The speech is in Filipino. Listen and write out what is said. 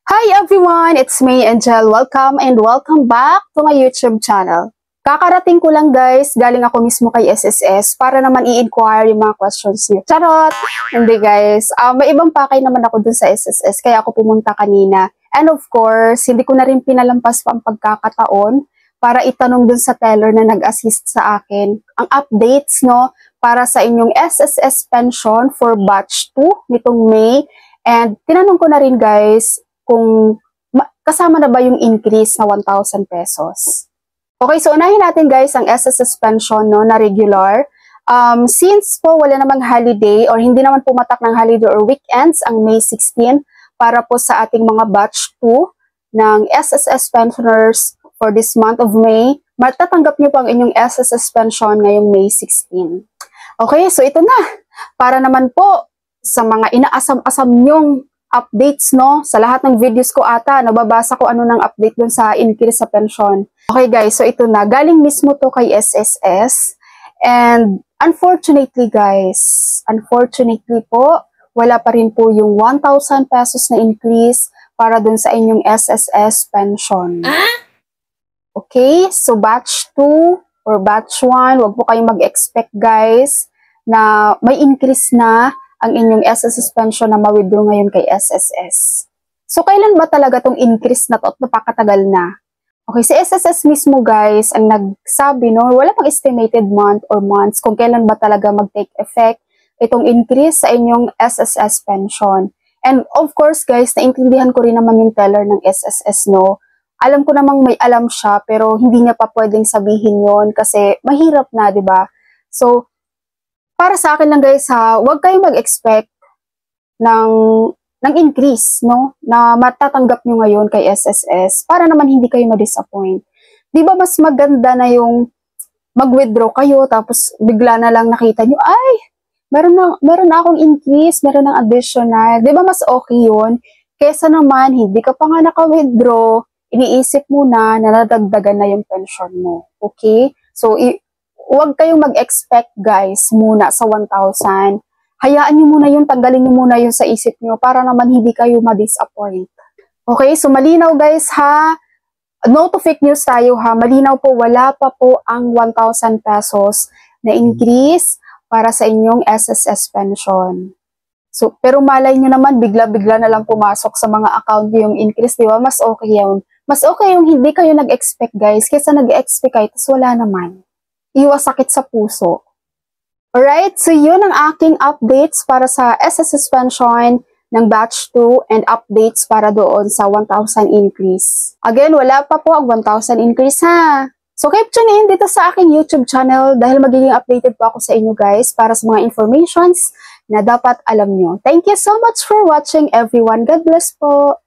Hi everyone! It's me, Angel. Welcome and welcome back to my YouTube channel. Kakarating ko lang guys, galing ako mismo kay SSS para naman i-inquire yung mga questions niyo. Charot! Hindi guys, may ibang pakay naman ako dun sa SSS kaya ako pumunta kanina. And of course, hindi ko na rin pinalampas pa ang pagkakataon para itanong dun sa teller na nag-assist sa akin ang updates no para sa inyong SSS pension for batch 2 nitong May. And tinanong ko na rin guys kung kasama na ba yung increase na 1,000 pesos. Okay, so unahin natin guys ang SSS pension no, na regular. Since po wala namang holiday or hindi naman pumatak ng holiday or weekends ang May 16 para po sa ating mga batch 2 ng SSS pensioners for this month of May, matatanggap niyo po ang inyong SSS pension ngayong May 16. Okay, so ito na. Para naman po sa mga inaasam-asam nyong updates no, sa lahat ng videos ko ata, nababasa ko ano ng update dun sa increase sa pension. Okay guys, so ito na, galing mismo to kay SSS. And unfortunately guys, unfortunately po, wala pa rin po yung 1,000 pesos na increase para dun sa inyong SSS pension. Okay, so batch 2 or batch 1, wag po kayong mag-expect guys na may increase na ang inyong SSS pension na ma-withdraw ngayon kay SSS. So, kailan ba talaga tong increase na to at napakatagal na? Okay, si SSS mismo guys, ang nagsabi, no, wala pang estimated month or months kung kailan ba talaga mag-take effect itong increase sa inyong SSS pension. And of course guys, naintindihan ko rin naman yung teller ng SSS, no. Alam ko namang may alam siya, pero hindi niya pa pwedeng sabihin yon kasi mahirap na, di ba? So, para sa akin lang guys ha, huwag kayong mag-expect ng increase, no? Na matatanggap nyo ngayon kay SSS para naman hindi kayo ma-disappoint. Di ba mas maganda na yung mag-withdraw kayo tapos bigla na lang nakita nyo, ay, meron na akong increase, meron ng additional. Di ba mas okay yun? Kesa naman, hindi ka pa nga naka-withdraw, iniisip mo na nadagdagan na yung pension mo. Okay? So, huwag kayong mag-expect guys muna sa 1,000. Hayaan nyo muna yun, tanggalin nyo muna yun sa isip nyo para naman hindi kayo ma-disappoint. Okay, so malinaw guys ha. No to fake news tayo ha. Malinaw po, wala pa po ang 1,000 pesos na increase para sa inyong SSS pension. So, pero malay nyo naman, bigla-bigla na lang pumasok sa mga account yung increase, di ba? Mas okay yun. Mas okay yung hindi kayo nag-expect guys, kaysa nag-expect kayo, tapos wala naman. Iwas sakit sa puso. Alright, so yun ang aking updates para sa SSS pension ng batch 2 and updates para doon sa 1,000 increase. Again, wala pa po ang 1,000 increase ha. So keep tuning in dito sa aking YouTube channel dahil magiging updated po ako sa inyo guys para sa mga informations na dapat alam nyo. Thank you so much for watching everyone. God bless po.